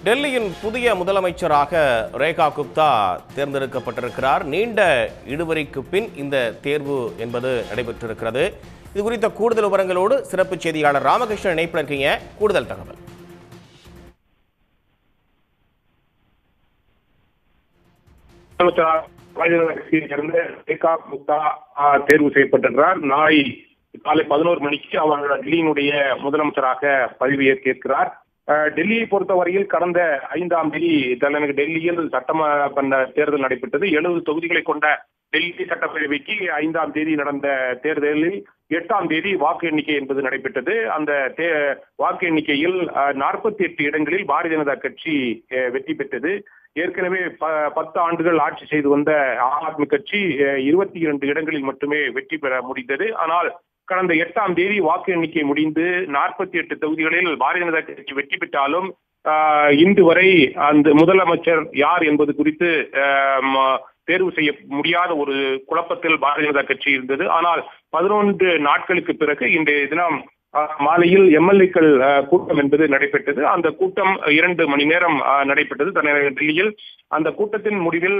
டெல்லியின் புதிய முதலமைச்சராக ரேகா குப்தா தேர்ந்தெடுக்கப்பட்டிருக்கிறார். நீண்ட இழுபறிக்கு பின் இந்த தேர்வு என்பது நடைபெற்றிருக்கிறது. இது குறித்த கூடுதல் விவரங்களோடு சிறப்பு செய்தியாளர் ராமகிருஷ்ணன் இணைப்பில் இருக்கீங்க. கூடுதல் தகவல். ரேகா குப்தா தேர்வு செய்யப்பட்டிருக்கிறார். நாளை காலை 11 மணிக்கு அவர் டெல்லியினுடைய முதலமைச்சராக பதவியேற்க இருக்கிறார். டெல்லியை பொறுத்தவரையில் கடந்த 5ஆம் தேதி தலைநகர் டெல்லியில் சட்டமன்ற தேர்தல் நடைபெற்றது. 70 தொகுதிகளை கொண்ட டெல்லி சட்டப்பேரவைக்கு 5ஆம் தேதி நடந்த தேர்தலில் 8ஆம் தேதி வாக்கு எண்ணிக்கை என்பது நடைபெற்றது. அந்த வாக்கு எண்ணிக்கையில் 48 இடங்களில் பாரதிய ஜனதா கட்சி வெற்றி பெற்றது. ஏற்கனவே 10 ஆண்டுகள் ஆட்சி செய்து வந்த ஆம் ஆத்மி கட்சி 22 இடங்களில் மட்டுமே வெற்றி பெற முடிந்தது. ஆனால் கடந்த 8ஆம் தேதி வாக்கு எண்ணிக்கை முடிந்து 48 தொகுதிகளில் பாரதிய ஜனதா கட்சி வெற்றி பெற்றாலும் இன்று வரை அந்த முதலமைச்சர் யார் என்பது குறித்து தேர்வு செய்ய முடியாத ஒரு குழப்பத்தில் பாரதிய ஜனதா கட்சி இருந்தது. ஆனால் 11 நாட்களுக்கு பிறகு இன்றைய தினம் மாலையில் எம்எல்ஏக்கள் கூட்டம் என்பது நடைபெற்றது. அந்த கூட்டம் 2 மணி நேரம் நடைபெற்றது தலைநகர் டெல்லியில். அந்த கூட்டத்தின் முடிவில்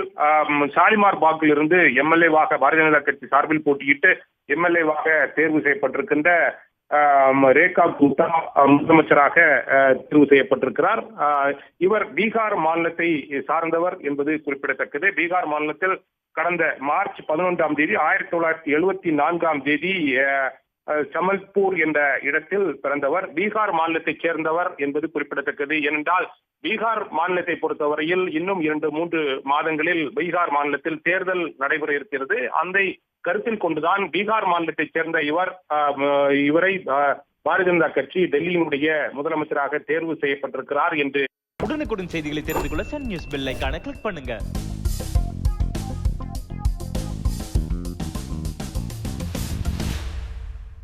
ஷாலிமார் பாக்கில் இருந்து எம்எல்ஏவாக பாரதிய ஜனதா கட்சி சார்பில் போட்டியிட்டு எம்எல்ஏவாக தேர்வு செய்யப்பட்டிருக்கின்ற ரேகா குப்தா முதலமைச்சராக தேர்வு செய்யப்பட்டிருக்கிறார். இவர் பீகார் மாநிலத்தை சார்ந்தவர் என்பது குறிப்பிடத்தக்கது. பீகார் மாநிலத்தில் கடந்த மார்ச் 11ஆம் தேதி 1974ஆம் தேதி சமல்பூர் என்ற இடத்தில் பிறந்தவர். பீகார் மாநிலத்தைச் சேர்ந்தவர் என்பது குறிப்பிடத்தக்கது. ஏனென்றால் பீகார் மாநிலத்தை பொறுத்தவரையில் இன்னும் 2-3 மாதங்களில் பீகார் மாநிலத்தில் தேர்தல் நடைபெற இருக்கிறது. அந்த கருத்தில் கொண்டுதான் பீகார் மாநிலத்தைச் சேர்ந்த இவரை பாரதிய ஜனதா கட்சி டெல்லியினுடைய முதலமைச்சராக தேர்வு செய்யப்பட்டிருக்கிறார் என்று. உடனுக்குடன் செய்திகளை தெரிந்து கொள்ள சன் நியூஸ் பெல் ஐகானை கிளிக் பண்ணுங்க.